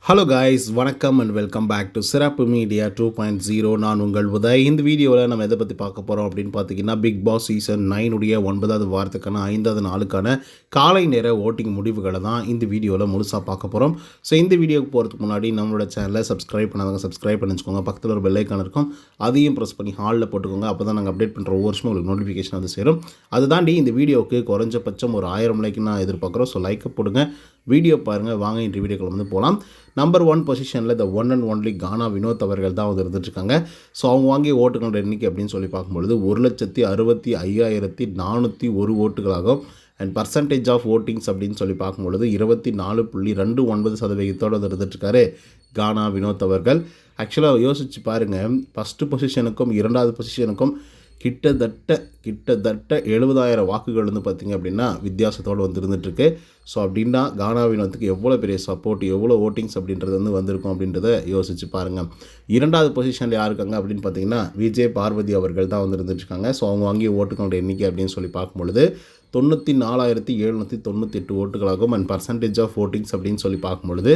Hello guys, வணக்கம் and welcome back to சிறப்பு media 2.0. நான் உங்கள் உதய். இந்த வீடியோவில் நம்ம எதை பற்றி பார்க்க போகிறோம் அப்படின்னு பார்த்தீங்கன்னா, பிக் பாஸ் சீசன் 9 உடைய 9வது வாரத்துக்கான 5வது நாளுக்கான காலை நேர ஓட்டிங் முடிவுகளை தான் இந்த வீடியோவில் முழுசாக பார்க்க போகிறோம். ஸோ இந்த வீடியோக்கு போகிறதுக்கு முன்னாடி நம்மளோட சேனலை சப்ஸ்கிரைப் பண்ணாதவங்க சப்ஸ்கிரைப் பண்ணி வச்சுக்கோங்க. பக்கத்தில் ஒரு பெல் ஐக்கான் இருக்கும், அதையும் ப்ரெஸ் பண்ணி ஹாலில் போட்டுக்கோங்க. அப்போ தான் நாங்கள் அப்டேட் பண்ணுற ஒவ்வொரு வருஷமும் உங்களுக்கு நோட்டிஃபிகேஷன் வந்து சேரும். அதை தாண்டி இந்த வீடியோவுக்கு குறைஞ்சபட்சம் ஒரு 1000 லைக் நான் எதிர்பார்க்குறோம். ஸோ லைக்கை போடுங்க, வீடியோ பாருங்கள். வாங்க இந்த வீடியோக்கள் வந்து போகலாம். நம்பர் 1 பொசிஷனில் த ஒன் அண்ட் ஒன்லி கானா வினோத் அவர்கள் தான் வந்து இருந்துட்டுருக்காங்க. ஸோ அவங்க வாங்கிய ஓட்டுகளோட எண்ணிக்கை அப்படின்னு சொல்லி பார்க்கும்பொழுது 1,65,401 ஓட்டுகளாகும். அண்ட் பர்சன்டேஜ் ஆஃப் ஓட்டிங்ஸ் அப்படின்னு சொல்லி பார்க்கும்பொழுது 24.29% இருந்துட்டுருக்காரு கானா வினோத் அவர்கள். ஆக்சுவலாக யோசிச்சு பாருங்கள், ஃபஸ்ட்டு பொசிஷனுக்கும் 2வது பொசிஷனுக்கும் கிட்டத்தட்ட 70,000 வாக்குகள் வந்து பார்த்திங்க அப்படின்னா வித்தியாசத்தோடு வந்து இருந்துகிட்ருக்கு. ஸோ அப்படின்னா கானா வினோத்துக்கு எவ்வளோ பெரிய சப்போர்ட், எவ்வளோ ஓட்டிங்ஸ் அப்படின்றது வந்து வந்திருக்கும் அப்படின்றத யோசிச்சு பாருங்கள். 2வது பொசிஷனில் யார் இருக்காங்க அப்படின்னு பார்த்தீங்கன்னா விஜய் பார்வதி அவர்கள் தான் வந்து இருந்துட்டுருக்காங்க. ஸோ அவங்க வாங்கிய ஓட்டுகளோட எண்ணிக்கை அப்படின்னு சொல்லி பார்க்கும்பொழுது 94,798 ஓட்டுகளாகும். அண்ட் பர்சன்டேஜ் ஆஃப் ஓட்டிங்ஸ் அப்படின்னு சொல்லி பார்க்கும்பொழுது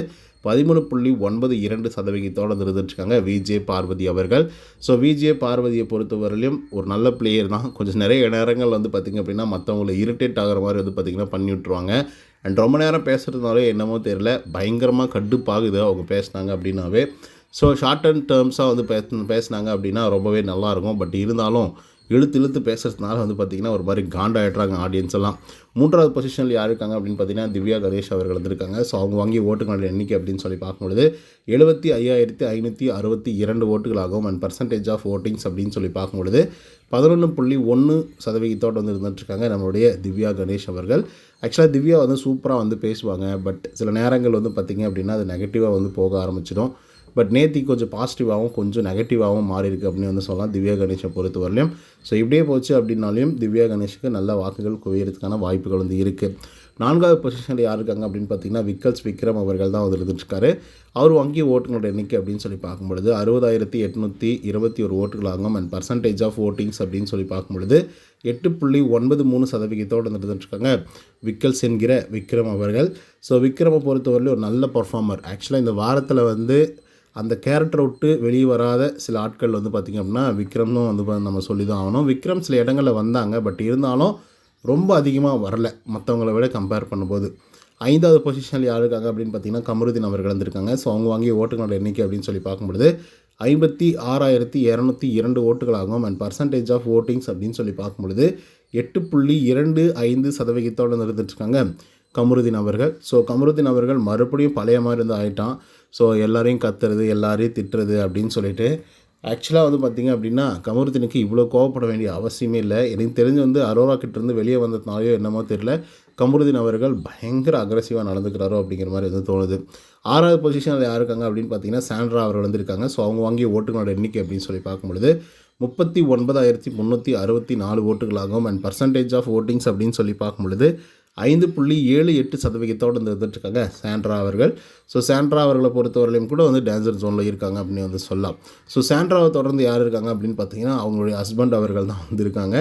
13.92% இருந்துட்டுருக்காங்க விஜே பார்வதி அவர்கள். ஸோ விஜே பார்வதியை பொறுத்தவரையிலும் ஒரு நல்ல பிளேயர் தான். கொஞ்சம் நிறைய நேரங்கள் வந்து பார்த்திங்க அப்படின்னா மற்றவங்களை இரிட்டேட் ஆகிற மாதிரி வந்து பார்த்திங்கன்னா பண்ணி விட்ருவாங்க. அண்ட் ரொம்ப நேரம் பேசுகிறதுனாலே என்னமோ தெரியல, பயங்கரமாக கடுப்பாகுது அவங்க பேசினாங்க அப்படின்னாவே. ஸோ ஷார்ட் அண்ட் டேர்ம்ஸாக வந்து பேசினாங்க அப்படின்னா ரொம்பவே நல்லாயிருக்கும். பட் இருந்தாலும் இழுத்து பேசுகிறதுனால வந்து பார்த்திங்கன்னா ஒரு மாதிரி காண்டாயிடுறாங்க ஆடியன்ஸ் எல்லாம். 3வது பொசிஷனில் யார் இருக்காங்க அப்படின்னு பார்த்தீங்கன்னா திவ்யா கணேஷ் அவர்கள் வந்துருக்காங்க. ஸோ அவங்க வாங்கிய ஓட்டுகளோட எண்ணிக்கை அப்படின்னு சொல்லி பார்க்கும்பொழுது 75,562 ஓட்டுகளாகும். அண்ட் பர்சன்டேஜ் ஆஃப் ஓட்டிங்ஸ் அப்படின்னு சொல்லி பார்க்கும்பொழுது 11.1% வந்து இருந்துட்டுருக்காங்க நம்மளுடைய திவ்யா கணேஷ் அவர்கள். ஆக்சுவலாக திவ்யா வந்து சூப்பராக வந்து பேசுவாங்க. பட் சில நேரங்கள் வந்து பார்த்திங்க அப்படின்னா அது நெகட்டிவாக வந்து போக ஆரம்பிச்சிடும். பட் நேத்திக்கு கொஞ்சம் பாசிட்டிவாகவும் கொஞ்சம் நெகட்டிவாகவும் மாறி இருக்குது அப்படின்னு வந்து சொல்லலாம் திவ்யா கணேஷை பொறுத்த வரலையும். ஸோ இப்படியே போச்சு அப்படின்னாலையும் திவ்யா கணேஷுக்கு நல்ல வாக்குகள் குவியறதுக்கான வாய்ப்புகள் வந்து இருக்குது. 4வது பொசிஷனில் யார் இருக்காங்க அப்படின்னு பார்த்தீங்கன்னா விக்ரம் அவர்கள் தான் வந்து இருந்துட்டுருக்காரு. அவர் வாங்கிய ஓட்டுகளோட எண்ணிக்கை அப்படின்னு சொல்லி பார்க்கும்பொழுது 60,821 ஓட்டுகளாகும். அண்ட் பர்சன்டேஜ் ஆஃப் ஓட்டிங்ஸ் அப்படின்னு சொல்லி பார்க்கும்பொழுது 8.93% இருந்துட்டுருக்காங்க விக்கல்ஸ் என்கிற விக்ரம் அவர்கள். ஸோ விக்ரமை பொறுத்தவரையிலும் ஒரு நல்ல பர்ஃபார்மர். ஆக்சுவலாக இந்த வாரத்தில் வந்து அந்த கேரக்டரை விட்டு வெளியே வராத சில ஆட்கள் வந்து பார்த்திங்க அப்படின்னா விக்ரம்னும் வந்து நம்ம சொல்லி தான் ஆகணும். விக்ரம் சில இடங்களில் வந்தாங்க, பட் இருந்தாலும் ரொம்ப அதிகமாக வரல மற்றவங்கள விட கம்பேர் பண்ணும்போது. 5வது பொசிஷனில் யார் இருக்காங்க அப்படின்னு பார்த்தீங்கன்னா கமருதீன் அவர்கள் வந்திருக்காங்க. ஸோ அவங்க வாங்கிய ஓட்டுகளோட எண்ணிக்கை அப்படின்னு சொல்லி பார்க்கும்பொழுது 56,202 ஓட்டுகளாகும். அண்ட் பர்சன்டேஜ் ஆஃப் ஓட்டிங்ஸ் அப்படின்னு சொல்லி பார்க்கும்பொழுது 8.25% இருந்துட்டுருக்காங்க கமருதீன் அவர்கள். ஸோ கமருதீன் அவர்கள் மறுபடியும் பழைய மாதிரி இருந்து ஆகிட்டான். ஸோ எல்லாரையும் கத்துறது, எல்லாரையும் திட்டுறது அப்படின்னு சொல்லிட்டு ஆக்சுவலாக வந்து பார்த்திங்க அப்படின்னா கமருதீனுக்கு இவ்வளோ கோவப்பட வேண்டிய அவசியமே இல்லை. எனக்கு தெரிஞ்சு வந்து அரோரா கிட்டேருந்து வெளியே வந்ததுனாலையோ என்னமோ தெரியல, கமருதீன் அவர்கள் பயங்கர அக்ரெசிவாக நடந்துக்கிறாரோ அப்படிங்கிற மாதிரி வந்து தோணுது. 6வது பொசிஷனில் யார் இருக்காங்க அப்படின்னு பார்த்தீங்கன்னா சாண்ட்ரா அவர்கள் வந்திருக்காங்க. ஸோ அவங்க வாங்கிய ஓட்டுகளோட எண்ணிக்கை அப்படின்னு சொல்லி பார்க்கும்பொழுது 39,364 ஓட்டுகளாகும். அண்ட் பர்சன்டேஜ் ஆஃப் ஓட்டிங்ஸ் அப்படின்னு சொல்லி பார்க்கும்பொழுது 5.78% இருந்துட்டுருக்காங்க சாண்ட்ரா அவர்கள். ஸோ சாண்ட்ரா அவர்களை பொறுத்தவரையிலும் கூட வந்து டேஞ்சர் ஜோனில் இருக்காங்க அப்படின்னு வந்து சொல்லலாம். ஸோ சாண்ட்ராவை தொடர்ந்து யார் இருக்காங்க அப்படின்னு பார்த்தீங்கன்னா அவங்களுடைய ஹஸ்பண்ட் அவர்கள் தான் வந்திருக்காங்க.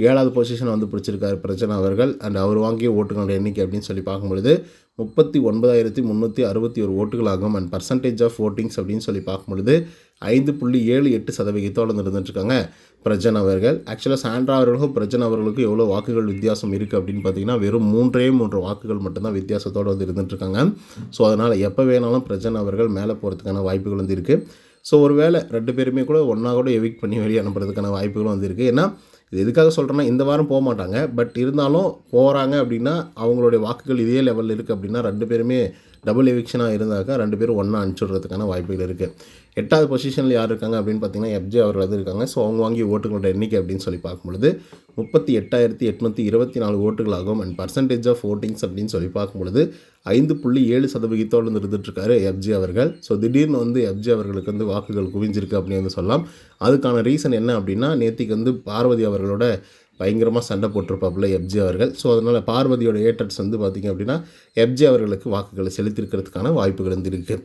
7வது பொசிஷன் வந்து பிடிச்சிருக்காரு பிரச்சனை அவர்கள். அண்ட் அவர் வாங்கிய ஓட்டுகளோட எண்ணிக்கை அப்படின்னு சொல்லி பார்க்கும்பொழுது 39,361 ஓட்டுகளாகும். அண்ட் பர்சன்டேஜ் ஆஃப் ஓட்டிங்ஸ் அப்படின்னு சொல்லி பார்க்கும்பொழுது 5.78% இருந்துட்டுருக்காங்க பிரஜன் அவர்கள். ஆக்சுவலாக சாண்ட்ரா அவர்களுக்கும் பிரஜன் அவர்களுக்கும் எவ்வளோ வாக்குகள் வித்தியாசம் இருக்குது அப்படின்னு பார்த்தீங்கன்னா வெறும் 3 வாக்குகள் மட்டும்தான் வித்தியாசத்தோடு வந்து இருந்துட்டுருக்காங்க. ஸோ அதனால் எப்போ வேணாலும் பிரஜன் அவர்கள் மேலே போகிறதுக்கான வாய்ப்புகள் வந்து இருக்குது. ஸோ ஒரு வேளை 2 பேருமே கூட ஒன்றா கூட எவிக்ட் பண்ணி வெளியே அனுப்புறதுக்கான வாய்ப்புகளும் வந்து இருக்குது. ஏன்னா இது எதுக்காக சொல்கிறேன்னா இந்த வாரம் போக மாட்டாங்க, பட் இருந்தாலும் போகிறாங்க அப்படின்னா அவங்களுடைய வாக்குகள் இதே லெவலில் இருக்குது அப்படின்னா 2 பேருமே டபுள் எவிக்ஷனாக இருந்தாக்கா 2 பேரும் ஒன்றா அனுப்பிச்சுடுறதுக்கான வாய்ப்புகள் இருக்குது. 8வது பொசிஷனில் யார் இருக்காங்க அப்படின்னு பார்த்தீங்கன்னா எஃப்ஜே அவர்கள் வந்து இருக்காங்க. ஸோ அவங்க வாங்கிய ஓட்டுகளோட எண்ணிக்கை அப்படின்னு சொல்லி பார்க்கும்பொழுது 38,824 ஓட்டுகளாகும். அண்ட் பர்சன்டேஜ் ஆஃப் ஓட்டிங்ஸ் அப்படின்னு சொல்லி பார்க்கும்பொழுது 5.7% இருந்துட்டுருக்காரு எஃப்ஜே அவர்கள். ஸோ திடீர்னு வந்து எஃப்ஜே அவர்களுக்கு வந்து வாக்குகள் குவிஞ்சிருக்கு அப்படின்னு வந்து சொல்லலாம். அதுக்கான ரீசன் என்ன அப்படின்னா நேத்திக்கு வந்து பார்வதி அவர்களோட பயங்கரமாக சண்டை போட்டிருப்பாப்புல எஃப்ஜே அவர்கள். ஸோ அதனால் பார்வதியோட ஏட்டர்ஸ் வந்து பார்த்திங்க அப்படின்னா எஃப்ஜே அவர்களுக்கு வாக்குகளை செலுத்தியிருக்கிறதுக்கான வாய்ப்புகள் வந்து இருக்குது.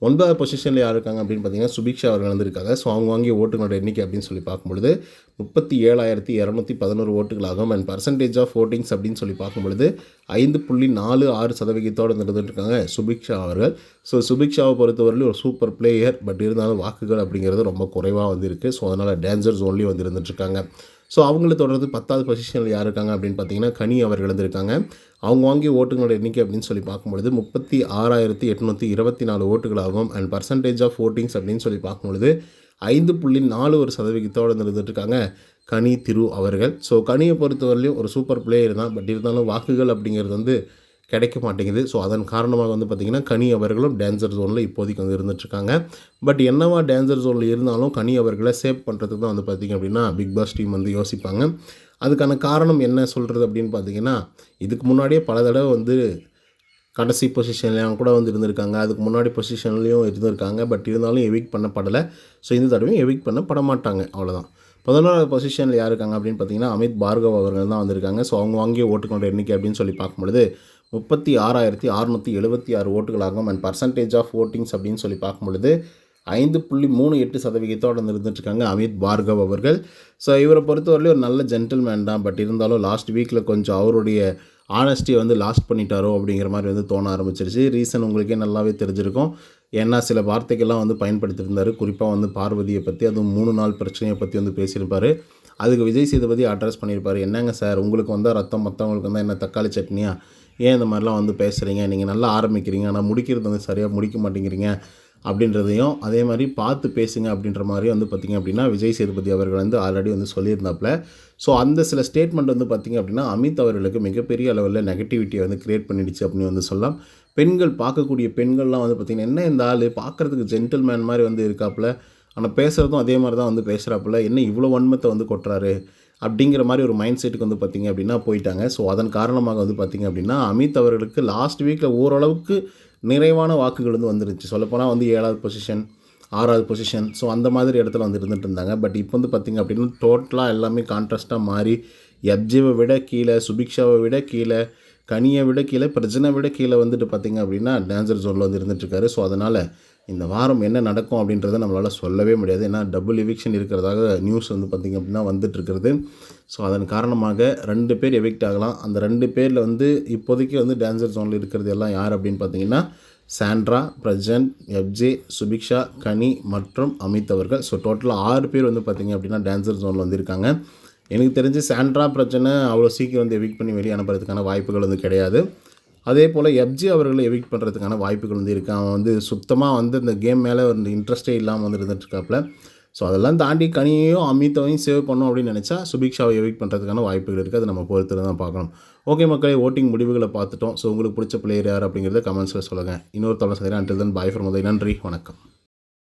9வது பொசிஷனில் யார் இருக்காங்க அப்படின்னு பார்த்தீங்கன்னா சுபிக்ஷா அவர்கள் வந்திருக்காங்க. ஸோ அவங்க வாங்கிய ஓட்டுகளோட எண்ணிக்கை அப்படின்னு சொல்லி பார்க்கும்பொழுது 37,211 ஓட்டுகளாகும். அண்ட் பர்சன்டேஜ் ஆஃப் ஓட்டிங்ஸ் அப்படின்னு சொல்லி பார்க்கும்பொழுது 5.46% இருந்துட்டுருக்காங்க சுபிக்ஷா அவர்கள். ஸோ சுபிக்ஷாவை பொறுத்தவரையிலும் ஒரு சூப்பர் பிளேயர், பட் இருந்தாலும் வாக்குகள் அப்படிங்கிறது ரொம்ப குறைவாக வந்து இருக்குது. ஸோ அதனால் டேஞ்சர் ஜோன்லேயும் வந்து இருந்துட்டுருக்காங்க. ஸோ அவங்களை தொடர்ந்து 10வது பொசிஷனில் யார் இருக்காங்க அப்படின்னு பார்த்தீங்கன்னா கனி அவர்கள் இருந்திருக்காங்க. அவங்க வாங்கிய ஓட்டுகளோட எண்ணிக்கை அப்படின்னு சொல்லி பார்க்கும்பொழுது 36,824 ஓட்டுகளாகும். அண்ட் பர்சன்டேஜ் ஆஃப் ஓட்டிங்ஸ் அப்படின்னு சொல்லி பார்க்கும்பொழுது 5.41% இருந்துட்டுருக்காங்க கனி திரு அவர்கள். ஸோ கனியை பொறுத்தவரையிலையும் ஒரு சூப்பர் பிளேயர் தான், பட் இருந்தாலும் வாக்குகள் அப்படிங்கிறது வந்து கிடைக்க மாட்டேங்குது. ஸோ அதன் காரணமாக வந்து பார்த்திங்கன்னா கனி அவர்களும் டேஞ்சர் ஜோனில் இப்போதைக்கு வந்து இருந்துகிட்ருக்காங்க. பட் என்னவா டேஞ்சர் ஜோனில் இருந்தாலும் கனி அவர்களை சேவ் பண்ணுறதுக்கு தான் வந்து பார்த்திங்க அப்படின்னா பிக் பாஸ் டீம் வந்து யோசிப்பாங்க. அதுக்கான காரணம் என்ன சொல்கிறது அப்படின்னு பார்த்திங்கன்னா, இதுக்கு முன்னாடியே பல தடவை வந்து கடைசி பொசிஷன்லேயும் கூட வந்து இருந்திருக்காங்க, அதுக்கு முன்னாடி பொசிஷன்லேயும் இருந்திருக்காங்க. பட் இருந்தாலும் எவிக்ட் பண்ணப்படலை. ஸோ இந்த தடவையும் எவிக்ட் பண்ணப்பட மாட்டாங்க, அவ்வளோதான். 11வது பொசிஷனில் யார் இருக்காங்க அப்படின்னு பார்த்தீங்கன்னா அமித் பார்கவ் அவர்கள் தான் வந்திருக்காங்க. ஸோ அவங்க வாங்கிய ஓட்டுகளோட எண்ணிக்கை அப்படின்னு சொல்லி பார்க்கும்பொழுது 36,676 ஓட்டுகளாகும். அண்ட் பர்சன்டேஜ் ஆஃப் ஓட்டிங்ஸ் அப்படின்னு சொல்லி பார்க்கும்பொழுது 5.38% இருந்துட்டுருக்காங்க அமித் பார்கவ் அவர்கள். ஸோ இவரை பொறுத்தவரையிலும் ஒரு நல்ல ஜென்டில்மேன் தான், பட் இருந்தாலும் லாஸ்ட் வீக்கில் கொஞ்சம் அவருடைய ஆனஸ்டியை வந்து லாஸ்ட் பண்ணிட்டாரோ அப்படிங்கிற மாதிரி வந்து தோண ஆரம்பிச்சிருச்சு. ரீசன் உங்களுக்கே நல்லாவே தெரிஞ்சிருக்கும். ஏன்னா சில வார்த்தைகள்லாம் வந்து பயன்படுத்தியிருந்தார், குறிப்பாக வந்து பார்வதியை பற்றி, அதுவும் 3 நாள் பிரச்சனையை பற்றி வந்து பேசியிருப்பார். அதுக்கு விஜய் சேதுபதி அட்ரஸ் பண்ணியிருப்பார். என்னங்க சார், உங்களுக்கு வந்தால் ரத்தம், மற்றவங்களுக்கு வந்தால் என்ன தக்காளி சட்னியா, ஏன் இந்த மாதிரிலாம் வந்து பேசுகிறீங்க, நீங்கள் நல்லா ஆரம்பிக்கிறீங்க ஆனால் முடிக்கிறது வந்து சரியாக முடிக்க மாட்டேங்கிறீங்க அப்படின்றதையும், அதே மாதிரி பார்த்து பேசுங்க அப்படின்ற மாதிரி வந்து பார்த்திங்க அப்படின்னா விஜய் சேதுபதி அவர்கள் வந்து ஆல்ரெடி வந்து சொல்லியிருந்தாப்புல. ஸோ அந்த சில ஸ்டேட்மெண்ட் வந்து பார்த்திங்க அப்படின்னா அமித் அவர்களுக்கு மிகப்பெரிய அளவில் நெகட்டிவிட்டியை வந்து க்ரியேட் பண்ணிடுச்சு அப்படின்னு வந்து சொல்லலாம். பெண்கள் பார்க்கக்கூடிய பெண்கள்லாம் வந்து பார்த்திங்கன்னா, என்ன இந்த ஆள் பார்க்குறதுக்கு ஜென்டில்மேன் மாதிரி வந்து இருக்காப்புல, ஆனால் பேசுகிறதும் அதே மாதிரி தான் வந்து பேசுகிறாப்புல, என்ன இவ்வளோ வன்மத்தை வந்து கொட்டுறாரு அப்படிங்கிற மாதிரி ஒரு மைண்ட் செட்டுக்கு வந்து பார்த்திங்க அப்படின்னா போயிட்டாங்க. ஸோ அதன் காரணமாக வந்து பார்த்திங்க அப்படின்னா அமித் அவர்களுக்கு லாஸ்ட் வீக்கில் ஓரளவுக்கு நிறைவான வாக்குகள் வந்து வந்துருச்சு. சொல்லப்போனால் வந்து 7வது பொசிஷன், 6வது பொசிஷன், ஸோ அந்த மாதிரி இடத்துல வந்து இருந்துகிட்டு இருந்தாங்க. பட் இப்போ வந்து பார்த்திங்க அப்படின்னா டோட்டலாக எல்லாமே கான்ட்ராஸ்ட்டாக மாறி எஃப்ஜேவை விட கீழே, சுபிக்ஷாவை விட கீழே, கனியை விட கீழே, பிரஜனை விட கீழே வந்துட்டு பார்த்திங்க அப்படின்னா டேஞ்சர் ஜோனில் வந்து இருந்துகிட்ருக்காரு. ஸோ அதனால் இந்த வாரம் என்ன நடக்கும் அப்படின்றத நம்மளால் சொல்லவே முடியாது. ஏன்னா டபுள் எவிக்ஷன் இருக்கிறதாக நியூஸ் வந்து பார்த்திங்க அப்படின்னா வந்துட்டுருக்கிறது. ஸோ அதன் காரணமாக 2 பேர் எவிக்ட் ஆகலாம். அந்த 2 பேரில் வந்து இப்போதைக்கு வந்து டேஞ்சர் ஜோனில் இருக்கிறது எல்லாம் யார் அப்படின்னு பார்த்தீங்கன்னா சாண்ட்ரா, பிரஜன், எஃப்ஜே, சுபிக்ஷா, கனி மற்றும் அமித் அவர்கள். ஸோ டோட்டலாக 6 பேர் வந்து பார்த்திங்க அப்படின்னா டேஞ்சர் ஜோனில் வந்திருக்காங்க. எனக்கு தெரிஞ்சு சாண்ட்ரா பிரச்சனை அவ்வளோ சீக்கிரம் வந்து எவிக்ட் பண்ணி வெளியே அனுப்புறதுக்கான வாய்ப்புகள் வந்து கிடையாது. அதே போல் எஃப்ஜே அவர்களை எவிக்ட் பண்ணுறதுக்கான வாய்ப்புகள் வந்து இருக்குது. அவன் வந்து சுத்தமாக வந்து இந்த கேம் மேலே ஒரு இன்ட்ரெஸ்டே இல்லாமல் வந்து இருந்துட்டுருக்காப்புல. ஸோ அதெல்லாம் தாண்டி கனியையும் அமித்தையும் சேவ் பண்ணோம் அப்படின்னு நினச்சா சுபிக்ஷாவை எவிக்ட் பண்ணுறதுக்கான வாய்ப்புகள் இருக்குது. அது நம்ம பொறுத்து தான் பார்க்கணும். ஓகே மக்களே, ஓட்டிங் முடிவுகளை பார்த்துட்டோம். ஸோ உங்களுக்கு பிடிச்ச பிளேயர் யார் அப்படிங்கிறத கமெண்ட்ஸில் சொல்லுங்கள். இன்னொரு தடவை சந்திக்கிறேன். Until then bye from Uday. நன்றி, வணக்கம்.